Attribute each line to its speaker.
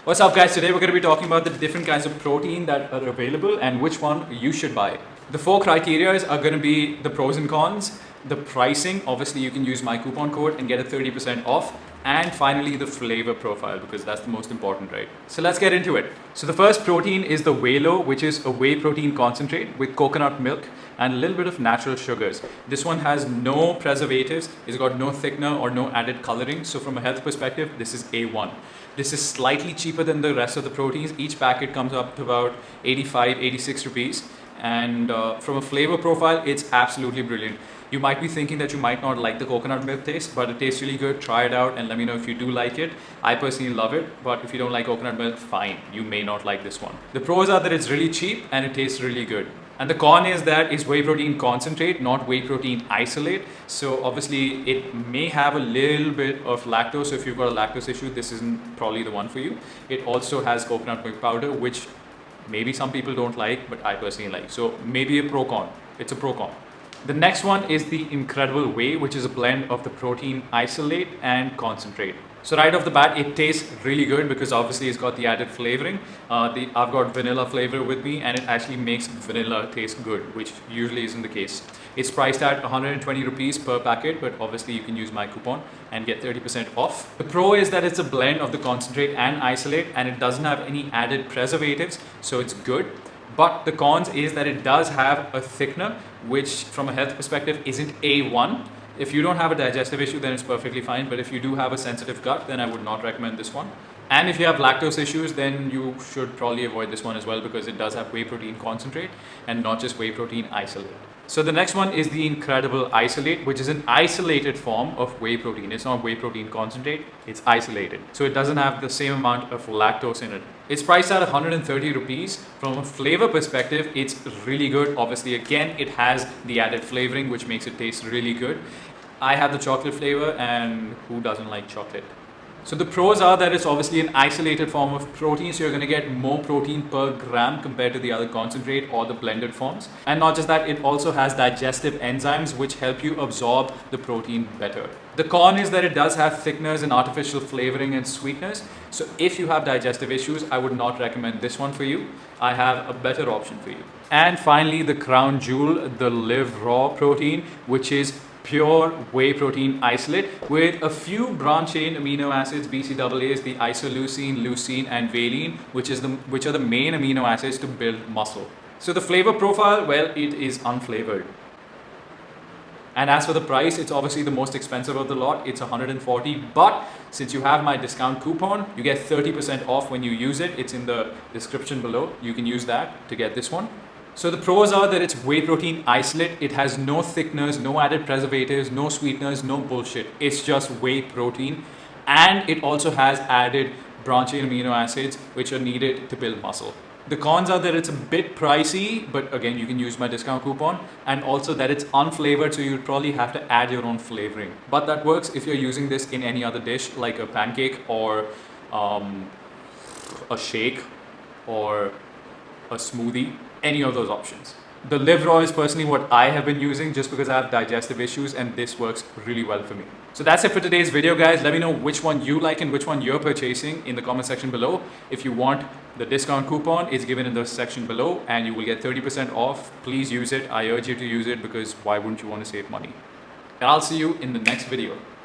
Speaker 1: What's up guys, today we're going to be talking about the different kinds of protein that are available and which one you should buy. The four criteria are going to be the pros and cons, the pricing, obviously you can use my coupon code and get a 30% off, and finally the flavor profile, because that's the most important, right? So let's get into it. So the first protein is the Whey-Lo, which is a whey protein concentrate with coconut milk and a little bit of natural sugars. This one has no preservatives, it's got no thickener or no added coloring, so from a health perspective this is A1. This is slightly cheaper than the rest of the proteins. Each packet comes up to about 85-86 rupees, and from a flavor profile it's absolutely brilliant. You might be thinking that you might not like the coconut milk taste, but it tastes really good. Try it out and let me know if you do like it. I personally love it, but if you don't like coconut milk, fine, you may not like this one. The pros are that it's really cheap and it tastes really good. And the con is that it's whey protein concentrate, not whey protein isolate. So obviously it may have a little bit of lactose. So if you've got a lactose issue, this isn't probably the one for you. It also has coconut milk powder, which maybe some people don't like, but I personally like. So maybe a pro-con. It's a pro-con. The next one is the Incredible Whey, which is a blend of the protein isolate and concentrate. So right off the bat, it tastes really good because obviously it's got the added flavoring. I've got vanilla flavor with me, and it actually makes vanilla taste good, which usually isn't the case. It's priced at 120 rupees per packet, but obviously you can use my coupon and get 30% off. The pro is that it's a blend of the concentrate and isolate, and it doesn't have any added preservatives, so it's good. But the cons is that it does have a thickener, which from a health perspective isn't A1. If you don't have a digestive issue, then it's perfectly fine. But if you do have a sensitive gut, then I would not recommend this one. And if you have lactose issues, then you should probably avoid this one as well, because it does have whey protein concentrate and not just whey protein isolate. So the next one is the Incredible Isolate, which is an isolated form of whey protein. It's not whey protein concentrate, it's isolated. So it doesn't have the same amount of lactose in it. It's priced at 130 rupees. From a flavor perspective, it's really good. Obviously, again, it has the added flavoring, which makes it taste really good. I have the chocolate flavor, and who doesn't like chocolate? So the pros are that it's obviously an isolated form of protein, so you're going to get more protein per gram compared to the other concentrate or the blended forms. And not just that, it also has digestive enzymes which help you absorb the protein better. The con is that it does have thickeners and artificial flavoring and sweeteners. So if you have digestive issues, I would not recommend this one for you. I have a better option for you. And finally, the crown jewel, the Live Raw protein, which is pure whey protein isolate with a few branched-chain amino acids, BCAAs, the isoleucine, leucine, and valine, which are the main amino acids to build muscle. So the flavor profile, well, it is unflavored. And as for the price, it's obviously the most expensive of the lot. It's 140, but since you have my discount coupon, you get 30% off when you use it. It's in the description below. You can use that to get this one. So the pros are that it's whey protein isolate. It has no thickeners, no added preservatives, no sweeteners, no bullshit. It's just whey protein. And it also has added branched-chain amino acids, which are needed to build muscle. The cons are that it's a bit pricey, but again, you can use my discount coupon, and also that it's unflavored, so you'd probably have to add your own flavoring. But that works if you're using this in any other dish, like a pancake or a shake or a smoothie, any of those options. The Live Raw is personally what I have been using just because I have digestive issues, and this works really well for me. So that's it for today's video, guys. Let me know which one you like and which one you're purchasing in the comment section below. If you want, the discount coupon is given in the section below and you will get 30% off. Please use it. I urge you to use it, because why wouldn't you want to save money? And I'll see you in the next video.